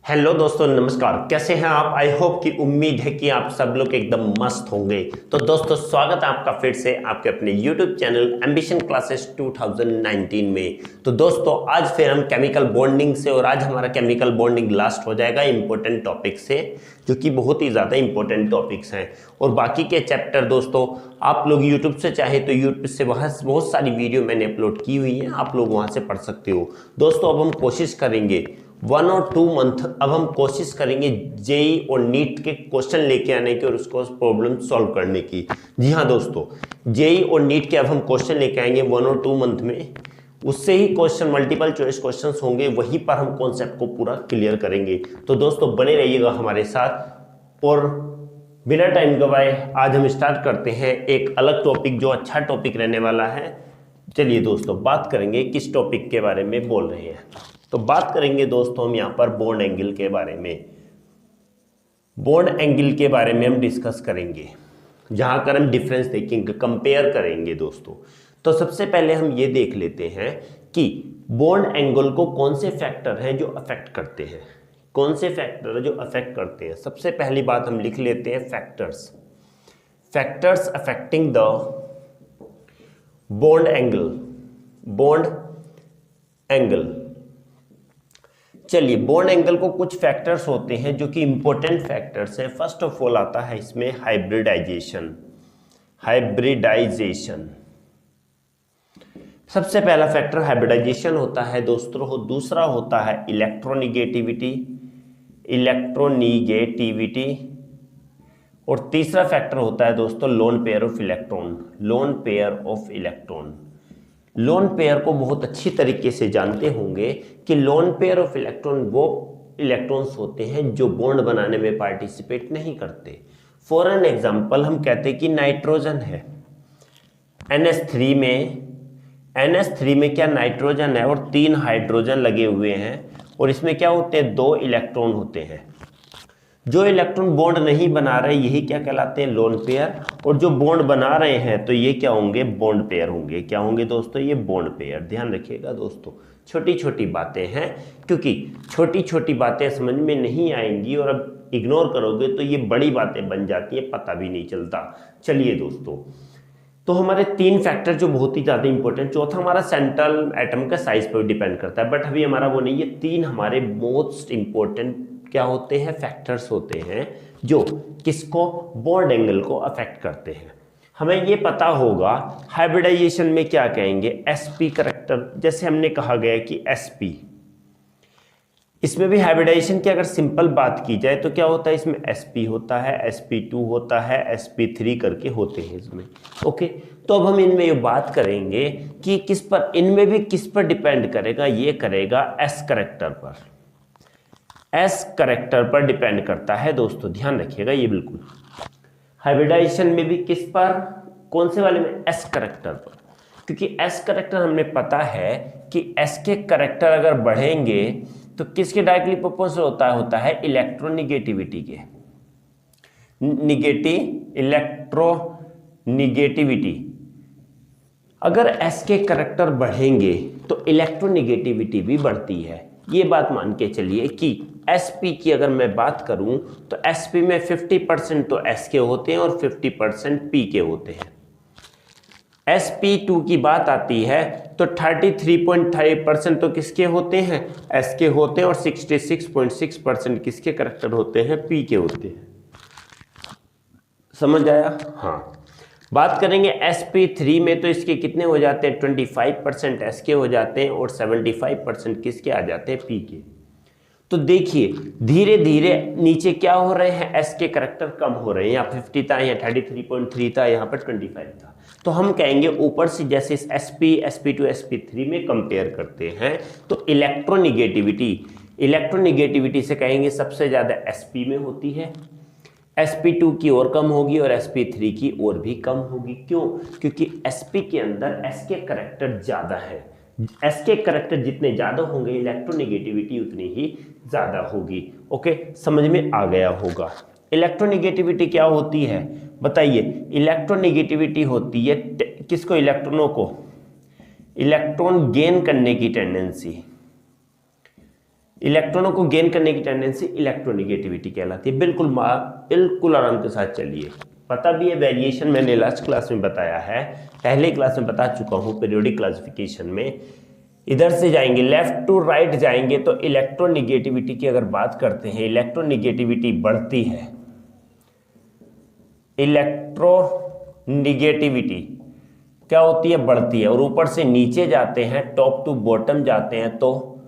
Hello दोस्तों, नमस्कार। कैसे हैं आप? आई होप कि उम्मीद है कि आप सब लोग एकदम मस्त होंगे। तो दोस्तों, स्वागत है आपका फिर से आपके अपने YouTube चैनल एम्बिशन क्लासेस 2019 में। तो दोस्तों, आज फिर हम केमिकल बॉन्डिंग से, और आज हमारा केमिकल बॉन्डिंग लास्ट हो जाएगा इंपॉर्टेंट टॉपिक से, जो कि बहुत ही ज़्यादा इंपॉर्टेंट टॉपिक्स हैं। और बाकी के चैप्टर दोस्तों आप लोग यूट्यूब से चाहे तो यूट्यूब से वहाँ बहुत सारी वीडियो मैंने अपलोड की हुई हैं, आप लोग वहाँ से पढ़ सकते हो। दोस्तों, अब हम कोशिश करेंगे 1 और 2 मंथ, अब हम कोशिश करेंगे जेई और नीट के क्वेश्चन लेके आने की और उसको प्रॉब्लम सॉल्व करने की। जी हाँ दोस्तों, जेई और नीट के अब हम क्वेश्चन लेके आएंगे 1 और 2 मंथ में। उससे ही क्वेश्चन मल्टीपल चॉइस क्वेश्चंस होंगे, वहीं पर हम कॉन्सेप्ट को पूरा क्लियर करेंगे। तो दोस्तों बने रहिएगा हमारे साथ, और बिना टाइम गवाए आज हम स्टार्ट करते हैं एक अलग टॉपिक, जो अच्छा टॉपिक रहने वाला है। चलिए दोस्तों, बात करेंगे किस टॉपिक के बारे में बोल रहे हैं। तो बात करेंगे दोस्तों हम यहाँ पर बॉन्ड एंगल के बारे में। बॉन्ड एंगल के बारे में हम डिस्कस करेंगे, जहाँ कर हम डिफरेंस देखेंगे, कंपेयर करेंगे दोस्तों। तो सबसे पहले हम ये देख लेते हैं कि बॉन्ड एंगल को कौन से फैक्टर हैं जो अफेक्ट करते हैं, कौन से फैक्टर है जो अफेक्ट करते हैं। सबसे पहली बात हम लिख लेते हैं factors. Factors affecting the bond angle. Bond angle, चलिए, बॉन्ड एंगल को कुछ फैक्टर्स होते हैं जो कि इंपॉर्टेंट फैक्टर्स हैं। फर्स्ट ऑफ ऑल आता है इसमें हाइब्रिडाइजेशन। हाइब्रिडाइजेशन सबसे पहला फैक्टर हाइब्रिडाइजेशन होता है दोस्तों। दूसरा होता है इलेक्ट्रोनिगेटिविटी। इलेक्ट्रोनिगेटिविटी और तीसरा फैक्टर होता है दोस्तों lone pair of electron. Lone pair of electron. Lone pair को बहुत अच्छी तरीके से जानते होंगे कि लोन पेयर ऑफ इलेक्ट्रॉन वो इलेक्ट्रॉन्स होते हैं जो बॉन्ड बनाने में पार्टिसिपेट नहीं करते। फॉर एन एग्जांपल हम कहते हैं कि नाइट्रोजन है NH3 में। NH3 में क्या नाइट्रोजन है और 3 हाइड्रोजन लगे हुए हैं, और इसमें क्या होते हैं 2 इलेक्ट्रॉन होते हैं। जो इलेक्ट्रॉन बॉन्ड नहीं बना रहे यही क्या कहलाते हैं लोन पेयर, और जो बॉन्ड बना रहे हैं तो ये क्या होंगे बॉन्ड पेयर होंगे। क्या होंगे दोस्तों? ये बॉन्ड पेयर। ध्यान रखिएगा दोस्तों, छोटी छोटी बातें हैं, क्योंकि छोटी छोटी बातें समझ में नहीं आएंगी और अब इग्नोर करोगे तो ये बड़ी बातें बन जाती हैं, पता भी नहीं चलता। चलिए दोस्तों, तो हमारे 3 फैक्टर जो बहुत ही ज़्यादा इंपॉर्टेंट। चौथा हमारा सेंट्रल एटम का साइज पर डिपेंड करता है, बट अभी हमारा वो नहीं है। 3 हमारे मोस्ट इंपॉर्टेंट क्या होते हैं फैक्टर्स होते हैं जो किसको बॉन्ड एंगल को अफेक्ट करते हैं। हमें ये पता होगा हाइब्रिडाइजेशन में क्या कहेंगे sp करैक्टर। जैसे हमने कहा गया कि sp, इसमें भी हाइब्रिडाइजेशन की अगर सिंपल बात की जाए तो क्या होता है, इसमें sp होता है, sp2 होता है, sp3 करके होते हैं इसमें। ओके, तो अब हम इनमें ये बात करेंगे कि किस पर, इनमें भी किस पर डिपेंड करेगा। ये करेगा s करैक्टर पर। S करैक्टर पर डिपेंड करता है दोस्तों, ध्यान रखिएगा ये बिल्कुल। हाइब्रिडाइजेशन में भी किस पर, कौन से वाले में? S करैक्टर पर, क्योंकि S करैक्टर हमें पता है कि S के करैक्टर अगर बढ़ेंगे तो किसके डायरेक्टली प्रोपोर्शनल होता है इलेक्ट्रोनिगेटिविटी के। इलेक्ट्रोनिगेटिविटी, अगर S के करैक्टर बढ़ेंगे तो इलेक्ट्रोनिगेटिविटी भी बढ़ती है। ये बात मान के चलिए कि sp की अगर मैं बात करूं तो sp में 50% तो s के होते हैं और 50% p के होते हैं। sp2 की बात आती है तो 33.5% तो किसके होते हैं s के होते हैं, और 66.6% किसके करैक्टर होते हैं p के होते हैं। समझ आया? हाँ। बात करेंगे sp3 में तो इसके कितने हो जाते हैं 25% s के हो जाते हैं और 75% किसके आ जाते हैं p के। तो देखिए धीरे धीरे नीचे क्या हो रहे हैं, s के करैक्टर कम हो रहे हैं। यहाँ 50 था, यहाँ 33.3 था, यहाँ पर 25 था। तो हम कहेंगे ऊपर से जैसे sp, sp2, sp3 में कंपेयर करते हैं तो इलेक्ट्रोनिगेटिविटी से कहेंगे सबसे ज़्यादा sp में होती है, sp2 की और कम होगी और sp3 की और भी कम होगी। क्यों? क्योंकि sp के अंदर s के करैक्टर ज़्यादा है। s के करैक्टर जितने ज़्यादा होंगे इलेक्ट्रोनिगेटिविटी उतनी ही ज़्यादा होगी। ओके, समझ में आ गया होगा। इलेक्ट्रोनिगेटिविटी क्या होती है बताइए? इलेक्ट्रोनिगेटिविटी होती है किसको? इलेक्ट्रॉनों को इलेक्ट्रॉन गेन करने की टेंडेंसी। इलेक्ट्रॉनों को गेन करने की टेंडेंसी इलेक्ट्रोनिगेटिविटी कहलाती है। बिल्कुल आराम के साथ चलिए। पता भी है वेरिएशन मैंने लास्ट क्लास में बताया है, पहले क्लास में बता चुका हूँ पीरियोडिक क्लासिफिकेशन में। इधर से जाएंगे लेफ्ट टू राइट जाएंगे तो इलेक्ट्रोनिगेटिविटी की अगर बात करते हैं, इलेक्ट्रोनिगेटिविटी बढ़ती है। इलेक्ट्रोनिगेटिविटी क्या होती है? बढ़ती है। और ऊपर से नीचे जाते हैं, टॉप टू बॉटम जाते हैं तो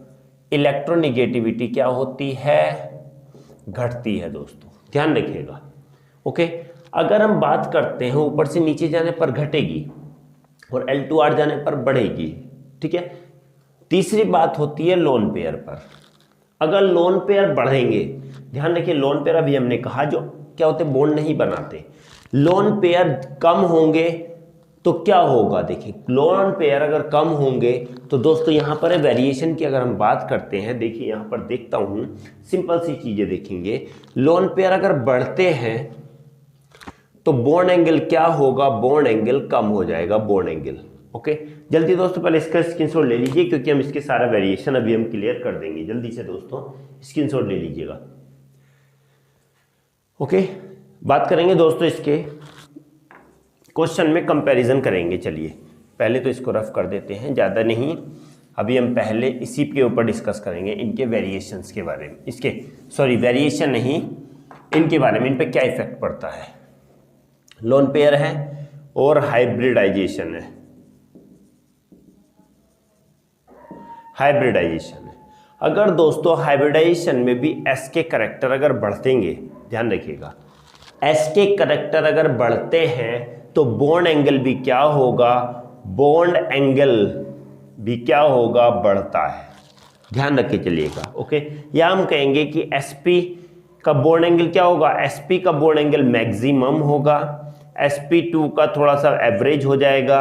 इलेक्ट्रोनिगेटिविटी क्या होती है? घटती है दोस्तों, ध्यान रखिएगा। ओके, अगर हम बात करते हैं ऊपर से नीचे जाने पर घटेगी और L2R जाने पर बढ़ेगी, ठीक है। तीसरी बात होती है लोन पेयर पर। अगर लोन पेयर बढ़ेंगे, ध्यान रखिए लोन पेयर अभी हमने कहा जो क्या होते, बॉन्ड नहीं बनाते। लोन पेयर कम होंगे तो क्या होगा? देखिए लोन पेयर अगर कम होंगे तो दोस्तों यहां पर वेरिएशन की अगर हम बात करते हैं, देखिए यहां पर देखता हूं, सिंपल सी चीजें देखेंगे। लोन पेयर अगर बढ़ते हैं तो बॉन्ड एंगल क्या होगा? बॉन्ड एंगल कम हो जाएगा, बॉन्ड एंगल। ओके, जल्दी दोस्तों पहले इसका स्क्रीनशॉट ले लीजिए क्योंकि हम इसके सारा वेरिएशन अभी हम क्लियर कर देंगे। जल्दी से दोस्तों स्क्रीनशॉट ले लीजिएगा। ओके, बात करेंगे दोस्तों इसके क्वेश्चन में कंपैरिजन करेंगे। चलिए पहले तो इसको रफ कर देते हैं, ज़्यादा नहीं। अभी हम पहले इसी के ऊपर डिस्कस करेंगे, इनके वेरिएशंस के बारे में, इसके सॉरी वेरिएशन नहीं, इनके बारे में, इन पे क्या इफेक्ट पड़ता है। लोन पेयर है और हाइब्रिडाइजेशन है, हाइब्रिडाइजेशन है। अगर दोस्तों हाइब्रिडाइजेशन में भी एस के करैक्टर अगर बढ़तेंगे, ध्यान रखिएगा, एस के करैक्टर अगर बढ़ते हैं तो बॉन्ड एंगल भी क्या होगा? बॉन्ड एंगल भी क्या होगा? बढ़ता है। ध्यान रख के चलिएगा। ओके, या हम कहेंगे कि sp का बॉन्ड एंगल क्या होगा? sp का बॉन्ड एंगल मैक्सिमम होगा, sp2 का थोड़ा सा एवरेज हो जाएगा,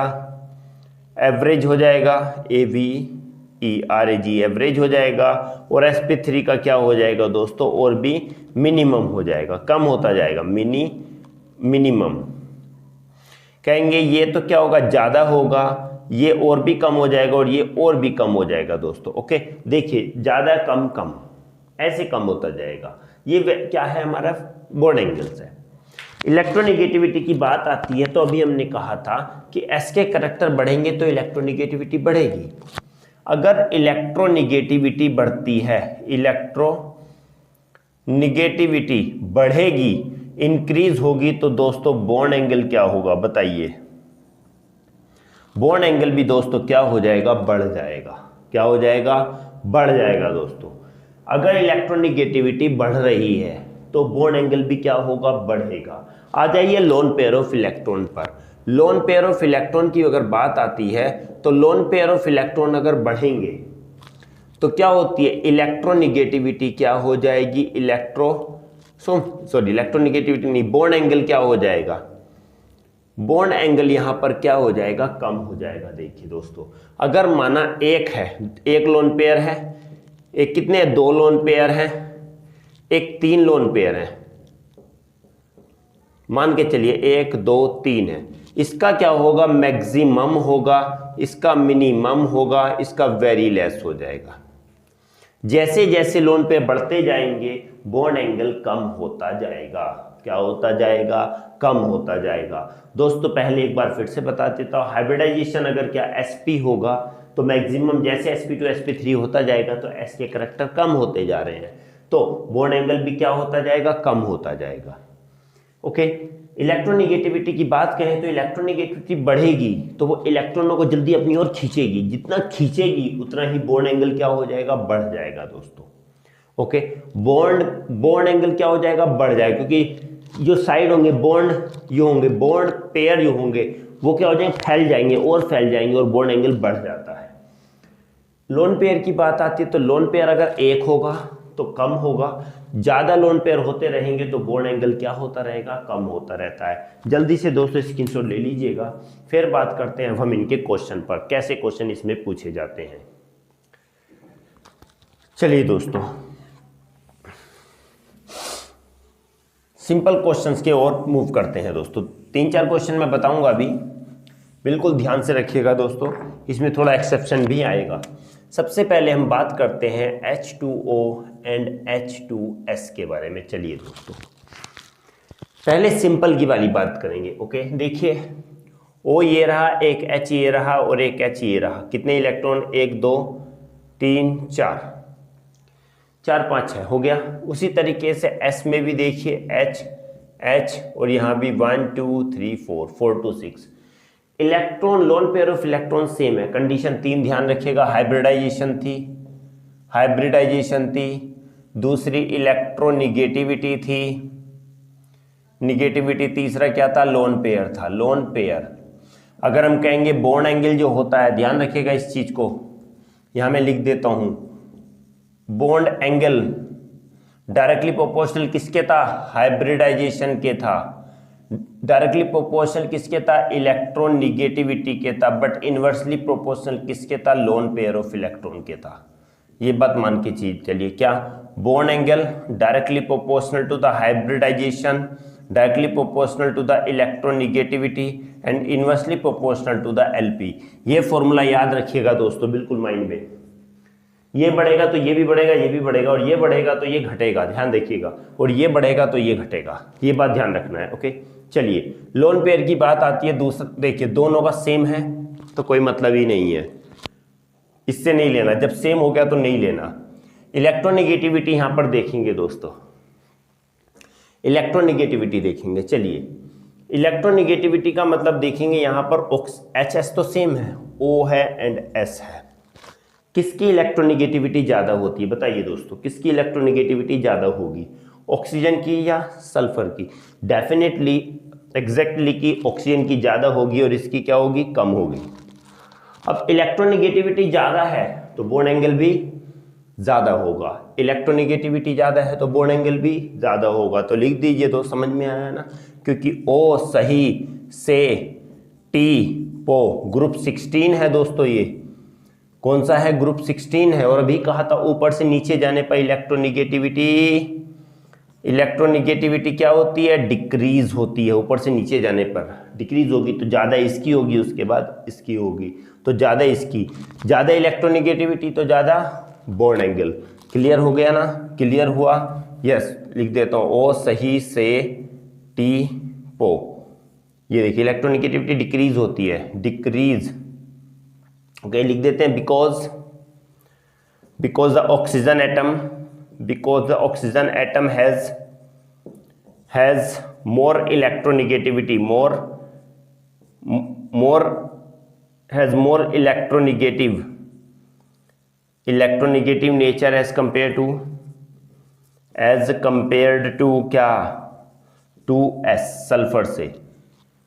एवरेज हो जाएगा, AVERAG एवरेज हो जाएगा, और sp3 का क्या हो जाएगा दोस्तों? और भी मिनिमम हो जाएगा, कम होता जाएगा, मिनिमम कहेंगे। ये तो क्या होगा? ज़्यादा होगा, ये और भी कम हो जाएगा और ये और भी कम हो जाएगा दोस्तों। ओके, देखिए ज़्यादा कम कम ऐसे कम होता जाएगा। ये क्या है? हमारा बॉन्ड एंगल्स है। इलेक्ट्रोनिगेटिविटी की बात आती है तो अभी हमने कहा था कि एस के करैक्टर बढ़ेंगे तो इलेक्ट्रोनिगेटिविटी बढ़ेगी। अगर इलेक्ट्रोनिगेटिविटी बढ़ती है, इलेक्ट्रोनिगेटिविटी बढ़ेगी, इंक्रीज होगी, तो दोस्तों बॉन्ड एंगल क्या होगा? बताइए। बॉन्ड एंगल भी दोस्तों क्या हो जाएगा? बढ़ जाएगा। क्या हो जाएगा? बढ़ जाएगा दोस्तों। अगर इलेक्ट्रोनिगेटिविटी बढ़ रही है तो बॉन्ड एंगल भी क्या होगा? बढ़ेगा। आ जाइए लोन पेयर ऑफ इलेक्ट्रॉन पर। लोन पेयर ऑफ इलेक्ट्रॉन की अगर बात आती है तो लोन पेयर ऑफ इलेक्ट्रॉन अगर बढ़ेंगे तो क्या होती है? इलेक्ट्रोनिगेटिविटी क्या हो जाएगी? इलेक्ट्रोनिगेटिविटी नहीं, बॉन्ड एंगल क्या हो जाएगा? बॉन्ड एंगल यहां पर क्या हो जाएगा? कम हो जाएगा। देखिए दोस्तों, अगर माना एक है, एक लोन पेयर है, एक कितने? 2 लोन पेयर है, एक 3 लोन पेयर है, मान के चलिए 1 2 3 है। इसका क्या होगा? मैक्सिमम होगा, इसका मिनिमम होगा, इसका वेरी लेस हो जाएगा। जैसे जैसे लोन पे बढ़ते जाएंगे बॉन्ड एंगल कम होता जाएगा। क्या होता जाएगा? कम होता जाएगा। दोस्तों पहले एक बार फिर से बता देता हूं, हाइब्रिडाइजेशन अगर क्या sp होगा तो मैक्सिमम जैसे sp2 sp3 होता जाएगा तो s के करैक्टर कम होते जा रहे हैं, तो बॉन्ड एंगल भी क्या होता जाएगा? कम होता जाएगा। ओके, इलेक्ट्रोनिगेटिविटी की बात करें तो इलेक्ट्रोनिगेटिविटी बढ़ेगी तो वो इलेक्ट्रॉनों को जल्दी अपनी ओर खींचेगी, जितना खींचेगी उतना ही बॉन्ड एंगल क्या हो जाएगा? बढ़ जाएगा दोस्तों। ओके, बॉन्ड एंगल क्या हो जाएगा? बढ़ जाएगा, क्योंकि जो साइड होंगे बॉन्ड जो होंगे, बॉन्ड पेयर जो होंगे वो क्या हो जाएंगे? फैल जाएंगे और फैल जाएंगे और बॉन्ड एंगल बढ़ जाता है। लोन पेयर की बात आती है तो लोन पेयर अगर एक होगा तो कम होगा, ज्यादा लोन पेयर होते रहेंगे तो बॉन्ड एंगल क्या होता रहेगा? कम होता रहता है। जल्दी से दोस्तों स्क्रीनशॉट ले लीजिएगा। फिर बात करते हैं हम इनके क्वेश्चन पर, कैसे क्वेश्चन इसमें पूछे जाते हैं। चलिए दोस्तों सिंपल क्वेश्चंस के और मूव करते हैं दोस्तों। 3-4 क्वेश्चन मैं बताऊंगा अभी, बिल्कुल ध्यान से रखिएगा दोस्तों, इसमें थोड़ा एक्सेप्शन भी आएगा। सबसे पहले हम बात करते हैं H2O एंड H2S के बारे में। चलिए दोस्तों, पहले सिंपल की वाली बात करेंगे। ओके, देखिए O ये रहा, एक H ये रहा और एक H ये रहा। कितने इलेक्ट्रॉन? 1 2 3 4 4 5 6 हो गया। उसी तरीके से S में भी देखिए H H और यहाँ भी 1 2 3 4 4 2 6 electron, lone pair of electron same है। कंडीशन 3 ध्यान रखिएगा, हाइब्रिडाइजेशन थी, दूसरी इलेक्ट्रोनिगेटिविटी थी, निगेटिविटी, तीसरा क्या था? लोन पेयर था। लोन पेयर अगर हम कहेंगे बॉन्ड एंगल जो होता है, ध्यान रखिएगा इस चीज को, यहां मैं लिख देता हूं, बॉन्ड एंगल डायरेक्टली प्रोपोर्शनल किसके था? हाइब्रिडाइजेशन के था। डायरेक्टली प्रोपोर्शनल किसके था? इलेक्ट्रॉन निगेटिविटी के था। बट इनवर्सली प्रोपोर्शनल किसके था? लोन पेयर ऑफ इलेक्ट्रॉन के था। ये बात मान के चीज चलिए, क्या bond angle directly proportional to the hybridization, directly proportional to the electronegativity and inversely proportional to the LP. ये फॉर्मूला याद रखिएगा दोस्तों, बिल्कुल माइंड में। ये बढ़ेगा तो ये भी बढ़ेगा, ये भी बढ़ेगा, और ये बढ़ेगा तो ये घटेगा, ध्यान देखिएगा, और ये बढ़ेगा तो ये घटेगा। ये बात ध्यान रखना है। ओके, चलिए लोन पेयर की बात आती है। दूसरा देखिए, दोनों का सेम है तो कोई मतलब ही नहीं है, इससे नहीं लेना। जब सेम हो गया तो नहीं लेना। इलेक्ट्रोनिगेटिविटी यहां पर देखेंगे दोस्तों, इलेक्ट्रोनिगेटिविटी देखेंगे। चलिए इलेक्ट्रोनिगेटिविटी का मतलब देखेंगे, यहां पर HS तो सेम है, O है एंड S है। किसकी इलेक्ट्रोनिगेटिविटी ज्यादा होती है? बताइए दोस्तों, किसकी इलेक्ट्रोनिगेटिविटी ज्यादा होगी? ऑक्सीजन की या सल्फर की? डेफिनेटली एग्जैक्टली की ऑक्सीजन की ज्यादा होगी और इसकी क्या होगी? कम होगी। अब इलेक्ट्रोनिगेटिविटी ज्यादा है तो बॉन्ड एंगल भी ज्यादा होगा, इलेक्ट्रोनिगेटिविटी ज्यादा है तो बॉन्ड एंगल भी ज्यादा होगा। तो लिख दीजिए, तो समझ में आया ना, क्योंकि O सही से T पो ग्रुप 16 है दोस्तों। ये कौन सा है? ग्रुप 16 है। और अभी कहा था ऊपर से नीचे जाने पर इलेक्ट्रोनिगेटिविटी क्या होती है? डिक्रीज होती है। ऊपर से नीचे जाने पर डिक्रीज होगी तो ज्यादा इसकी होगी, उसके बाद इसकी होगी, तो ज्यादा इसकी, ज्यादा इलेक्ट्रोनिगेटिविटी तो ज्यादा बॉन्ड एंगल। क्लियर हो गया ना? क्लियर हुआ? यस, लिख देता हूं, O सही से T पो। ये देखिए इलेक्ट्रोनिगेटिविटी डिक्रीज होती है, डिक्रीज। ओके, लिख देते हैं because the oxygen atom has more electronegativity, has more electronegative nature as compared to क्या? टू S सल्फर से।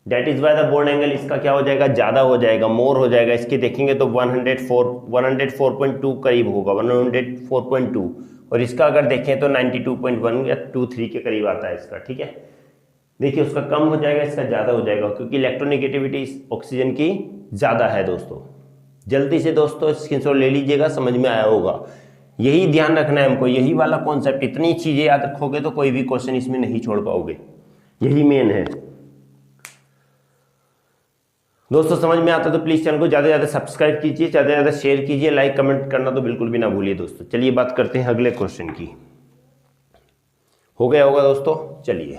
That is why the bond angle इसका क्या हो जाएगा? ज्यादा हो जाएगा, मोर हो जाएगा। इसके देखेंगे तो 104.2 करीब होगा, 104.2, और इसका अगर देखें तो 92.1 या 23 के करीब आता है इसका। ठीक है, देखिए उसका कम हो जाएगा, इसका ज्यादा हो जाएगा, क्योंकि इलेक्ट्रोनिगेटिविटी ऑक्सीजन की ज्यादा है दोस्तों। जल्दी से दोस्तों स्क्रीनशॉट ले लीजिएगा, समझ में आया होगा। यही ध्यान रखना है हमको, यही वाला कॉन्सेप्ट। इतनी चीजें याद रखोगे तो कोई भी क्वेश्चन इसमें नहीं छोड़ पाओगे, यही मेन है दोस्तों। समझ में आता तो प्लीज चैनल को ज्यादा से ज्यादा सब्सक्राइब कीजिए, ज्यादा से ज्यादा शेयर कीजिए, लाइक कमेंट करना तो बिल्कुल भी ना भूलिए दोस्तों। चलिए बात करते हैं अगले क्वेश्चन की। हो गया होगा दोस्तों? चलिए,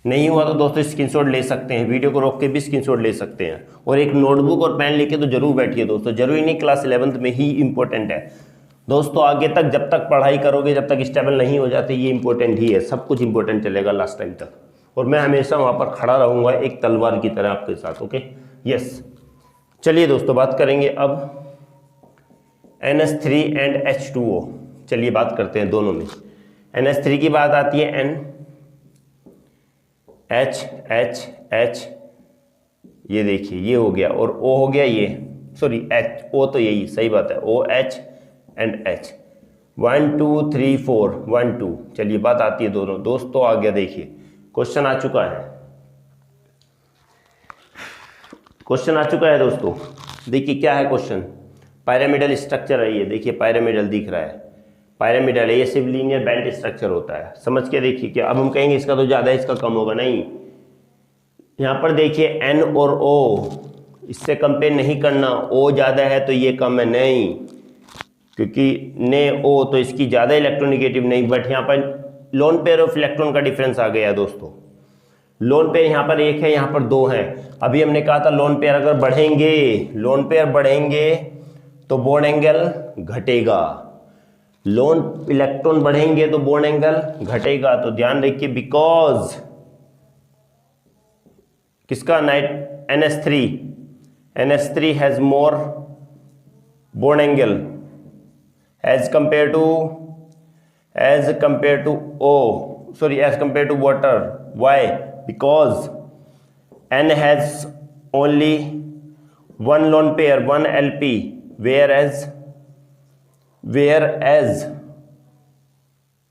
नहीं हुआ तो दोस्तों स्क्रीनशॉट ले सकते हैं, वीडियो को रोक के भी स्क्रीनशॉट ले सकते हैं, और एक नोटबुक और पेन लेके तो जरूर बैठिए दोस्तों। जरूरी नहीं क्लास 11th में ही इंपॉर्टेंट है दोस्तों, आगे तक जब तक पढ़ाई करोगे, जब तक स्टेबल नहीं हो जाते, ये इंपॉर्टेंट ही है। सब कुछ इंपॉर्टेंट चलेगा लास्ट टाइम तक, और मैं हमेशा वहां पर खड़ा रहूंगा एक तलवार की तरह आपके साथ। Okay, yes. चलिए दोस्तों बात करेंगे अब NH3 एंड H2O। चलिए बात करते हैं दोनों में। NH3 की बात आती है, N H, ये देखिए ये हो गया, और O हो गया ये, सॉरी H, O तो यही सही बात है, OH एंड H। 1 2 3 4 1 2। चलिए बात आती है दोनों दोस्तों। आ गया, देखिए क्वेश्चन आ चुका है, क्वेश्चन आ चुका है दोस्तों। देखिए क्या है क्वेश्चन? पायरामिडल स्ट्रक्चर है ये, देखिए पायरामिडल दिख रहा है, पायरामिडल है ये, सिर्फ लीनियर बैंड स्ट्रक्चर होता है। समझ के देखिए, क्या अब हम कहेंगे इसका तो ज्यादा है, इसका कम होगा? नहीं, यहां पर देखिए N और O, इससे कंपेयर नहीं करना। O ज्यादा है तो ये कम है, नहीं, क्योंकि ने ओ तो इसकी ज़्यादा इलेक्ट्रोनिगेटिव नहीं, बट यहाँ पर लोन पेयर ऑफ इलेक्ट्रॉन का डिफरेंस आ गया दोस्तों। लोन पेयर यहाँ पर एक है, यहाँ पर दो हैं। अभी हमने कहा था लोन पेयर अगर बढ़ेंगे, लोन पेयर बढ़ेंगे तो बॉन्ड एंगल घटेगा, लोन इलेक्ट्रॉन बढ़ेंगे तो बॉन्ड एंगल घटेगा। तो ध्यान रखिए, बिकॉज किसका नाइट NH3 has more bond angle as compared to water. Why? Because N has only one lone pair, one LP, whereas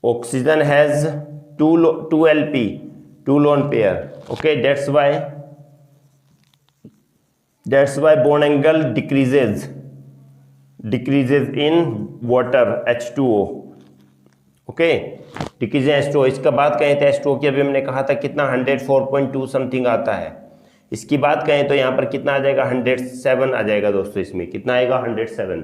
oxygen has two LP, two lone pair. Okay, that's why bond angle decreases in water H2O. Okay, decrease H2O। इसका बात कहें तो H2O की अभी हमने कहा था कितना 104.2 समथिंग आता है। इसकी बात कहें तो यहाँ पर कितना आ जाएगा 107 आ जाएगा दोस्तों। इसमें कितना आएगा 107।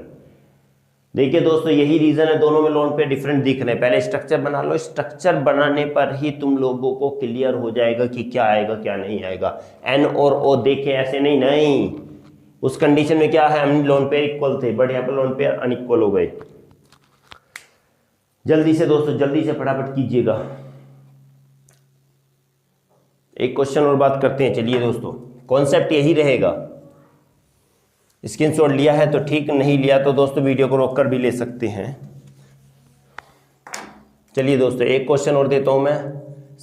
देखिए दोस्तों, यही रीजन है दोनों में लोन पे डिफरेंट दिख रहे हैं। पहले स्ट्रक्चर बना लो, स्ट्रक्चर बनाने पर ही तुम लोगों को क्लियर हो जाएगा कि क्या आएगा क्या नहीं आएगा। N और O देखे ऐसे नहीं, उस कंडीशन में क्या है, हम लोन पेयर इक्वल थे, बट यहाँ पर लोन पेयर अनइक्वल हो गए। जल्दी से दोस्तों, जल्दी से फटाफट कीजिएगा। एक क्वेश्चन और बात करते हैं। चलिए दोस्तों, कॉन्सेप्ट यही रहेगा। स्क्रीनशॉट लिया है तो ठीक, नहीं लिया तो दोस्तों वीडियो को रोक कर भी ले सकते हैं। चलिए दोस्तों, एक क्वेश्चन और देता हूं मैं,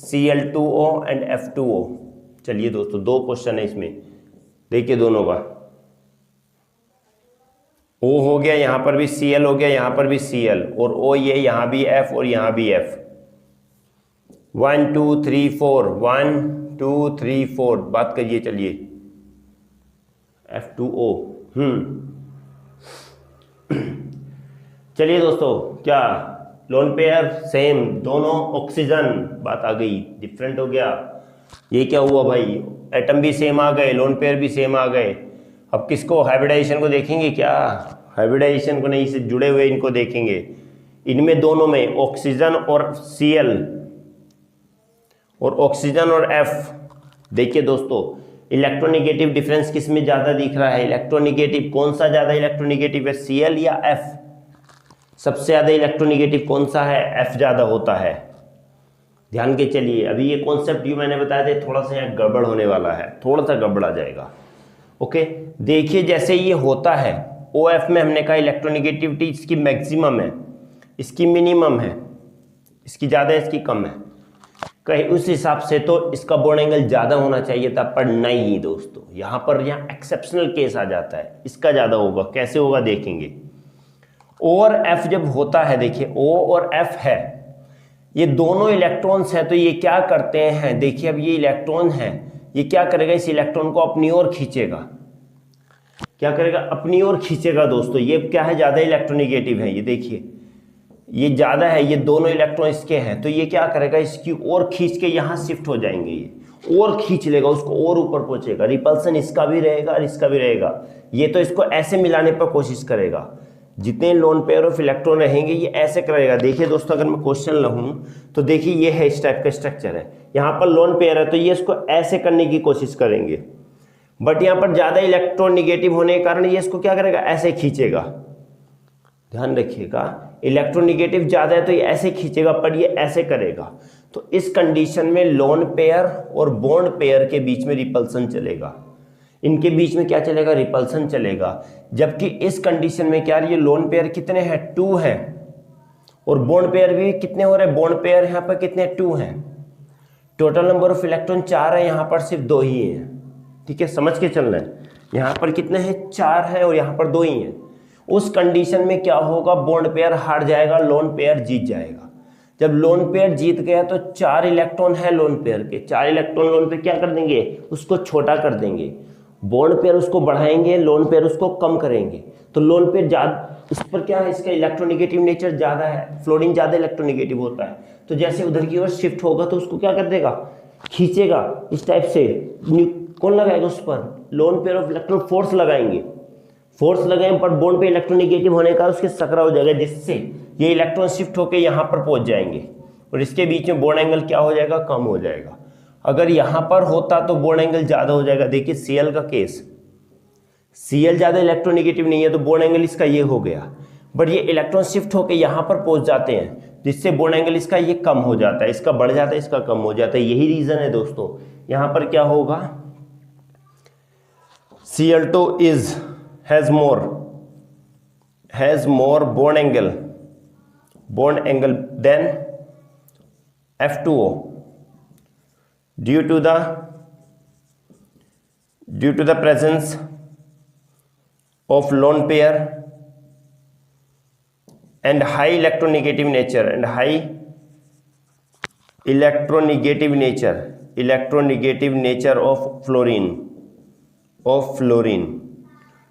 Cl2O एंड F2O। चलिए दोस्तों, दो क्वेश्चन है इसमें, देखिए दोनों का। O हो गया, यहां पर भी Cl हो गया, यहां पर भी Cl, और O ये यहां भी F और यहां भी F। 1 2 3 4, 1 2 3 4, बात करिए। चलिए F2O। चलिए दोस्तों, क्या लोन पेयर सेम, दोनों ऑक्सीजन, बात आ गई, डिफरेंट हो गया। ये क्या हुआ भाई, एटम भी सेम आ गए, लोन पेयर भी सेम आ गए। अब किसको, हाइब्रिडाइजेशन को देखेंगे क्या? हाइब्रिडाइजेशन को नहीं, इससे जुड़े हुए इनको देखेंगे। इनमें दोनों में ऑक्सीजन और Cl और ऑक्सीजन और F। देखिए दोस्तों, इलेक्ट्रोनिगेटिव डिफरेंस किस में ज्यादा दिख रहा है? इलेक्ट्रोनिगेटिव कौन सा ज्यादा इलेक्ट्रोनिगेटिव है, Cl या F? सबसे ज्यादा इलेक्ट्रोनिगेटिव कौन सा है? F ज्यादा होता है। ध्यान के चलिए, अभी ये कॉन्सेप्ट जो मैंने बताया था थोड़ा सा यहाँ गड़बड़ होने वाला है, थोड़ा सा गड़बड़ आ जाएगा। ओके, देखिए जैसे ये होता है OF में हमने कहा इलेक्ट्रोनिगेटिविटी इसकी मैक्सिमम है, इसकी मिनिमम है, इसकी ज़्यादा है, इसकी कम है। कहीं उस हिसाब से तो इसका बॉन्ड एंगल ज़्यादा होना चाहिए था, पर नहीं दोस्तों, यहाँ पर यहाँ एक्सेप्शनल केस आ जाता है, इसका ज़्यादा होगा। कैसे होगा देखेंगे। O और F जब होता है, देखिए O और F है, ये दोनों इलेक्ट्रॉन्स हैं, तो ये क्या करते हैं, देखिए अब ये इलेक्ट्रॉन है, ये क्या करेगा, इस इलेक्ट्रॉन को अपनी ओर खींचेगा। क्या करेगा? अपनी ओर खींचेगा दोस्तों। ये क्या है, ज्यादा इलेक्ट्रोनिगेटिव है, ये देखिए ये ज्यादा है, ये दोनों इलेक्ट्रॉन इसके हैं, तो ये क्या करेगा, इसकी ओर खींच के यहाँ शिफ्ट हो जाएंगे, ये और खींच लेगा, उसको और ऊपर पहुंचेगा। रिपल्सन इसका भी रहेगा और इसका भी रहेगा। ये तो इसको ऐसे मिलाने पर कोशिश करेगा, जितने लोन पेयर ऑफ इलेक्ट्रॉन रहेंगे ये ऐसे करेगा। देखिए दोस्तों, अगर मैं क्वेश्चन लूँ तो देखिए ये है, इस टाइप का स्ट्रक्चर है, यहाँ पर लोन पेयर है, तो ये इसको ऐसे करने की कोशिश करेंगे, बट यहाँ पर ज़्यादा इलेक्ट्रॉन निगेटिव होने के कारण ये इसको क्या करेगा, ऐसे खींचेगा। ध्यान रखिएगा, इलेक्ट्रोनिगेटिव ज़्यादा है तो ये ऐसे खींचेगा, पर ये ऐसे करेगा। तो इस कंडीशन में लोन पेयर और बॉन्ड पेयर के बीच में रिपल्सन चलेगा, इनके बीच में क्या चलेगा, रिपल्सन चलेगा। जबकि इस कंडीशन में क्या, ये लोन पेयर कितने हैं, 2 हैं, और बॉन्ड पेयर भी कितने हो रहे हैं, बॉन्ड पेयर यहाँ पर कितने, 2 हैं। टोटल नंबर ऑफ इलेक्ट्रॉन 4 है, यहाँ पर सिर्फ 2 ही हैं। ठीक है, समझ के चलना है। यहाँ पर कितने हैं, 4 है, और यहाँ पर 2 ही हैं। उस कंडीशन में क्या होगा, बॉन्ड पेयर हार जाएगा, लोन पेयर जीत जाएगा। जब लोन पेयर जीत गया तो 4 इलेक्ट्रॉन है लोन पेयर के, 4 इलेक्ट्रॉन लोन पेयर क्या कर देंगे, उसको छोटा कर देंगे। बॉन्ड पेयर उसको बढ़ाएंगे, लोन पेयर उसको कम करेंगे। तो लोन पेयर ज्यादा, उस पर क्या है, इसका इलेक्ट्रोनिगेटिव नेचर ज़्यादा है, फ्लोरीन ज़्यादा इलेक्ट्रोनिगेटिव होता है, तो जैसे उधर की ओर शिफ्ट होगा तो उसको क्या कर देगा, खींचेगा इस टाइप से। कौन लगाएगा उस पर, lone pair of electron force लगाएंगे, फोर्स लगाएं पर बॉन्ड पे इलेक्ट्रोनेगेटिव होने का उसके सकरा हो जाएगा, जिससे ये इलेक्ट्रॉन शिफ्ट होकर यहाँ पर पहुंच जाएंगे और इसके बीच में बॉन्ड एंगल क्या हो जाएगा, कम हो जाएगा। अगर यहाँ पर होता तो बॉन्ड एंगल ज़्यादा हो जाएगा। देखिए Cl का केस, Cl ज़्यादा इलेक्ट्रोनेगेटिव नहीं है तो बॉन्ड एंगल इसका ये हो गया, बट ये इलेक्ट्रॉन शिफ्ट होकर यहाँ पर पहुंच जाते हैं जिससे बॉन्ड एंगल इसका ये कम हो जाता है, इसका बढ़ जाता है, इसका कम हो जाता है। यही रीज़न है दोस्तों, यहाँ पर क्या होगा, Cl2 has more bond angle than F2O due to the presence of lone pair and high electronegative nature of fluorine.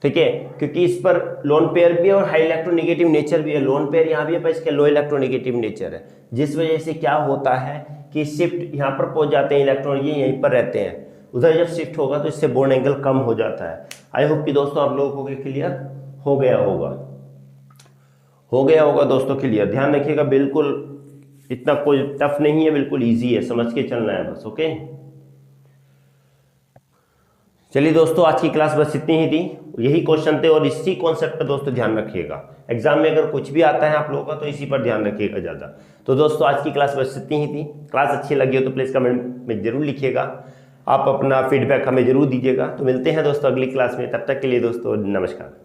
ठीक है, क्योंकि इस पर लोन पेयर भी है और हाई इलेक्ट्रोनेगेटिव नेचर भी है। लोन पेयर यहाँ भी है पर इसके लो इलेक्ट्रोनेगेटिव नेचर है, जिस वजह से क्या होता है कि शिफ्ट यहाँ पर पहुंच जाते हैं इलेक्ट्रॉन, ये यहीं पर रहते हैं, उधर जब शिफ्ट होगा तो इससे बॉन्ड एंगल कम हो जाता है। आई होप कि दोस्तों आप लोगों को क्लियर हो गया होगा दोस्तों, क्लियर। ध्यान रखिएगा, बिल्कुल इतना कोई टफ नहीं है, बिल्कुल ईजी है, समझ के चलना है बस। ओके, चलिए दोस्तों, आज की क्लास बस इतनी ही थी, यही क्वेश्चन थे और इसी कॉन्सेप्ट पर दोस्तों ध्यान रखिएगा। एग्जाम में अगर कुछ भी आता है आप लोगों का तो इसी पर ध्यान रखिएगा ज़्यादा। तो दोस्तों आज की क्लास बस इतनी ही थी। क्लास अच्छी लगी हो तो प्लीज़ कमेंट में जरूर लिखिएगा, आप अपना फीडबैक हमें जरूर दीजिएगा। तो मिलते हैं दोस्तों अगली क्लास में, तब तक के लिए दोस्तों नमस्कार।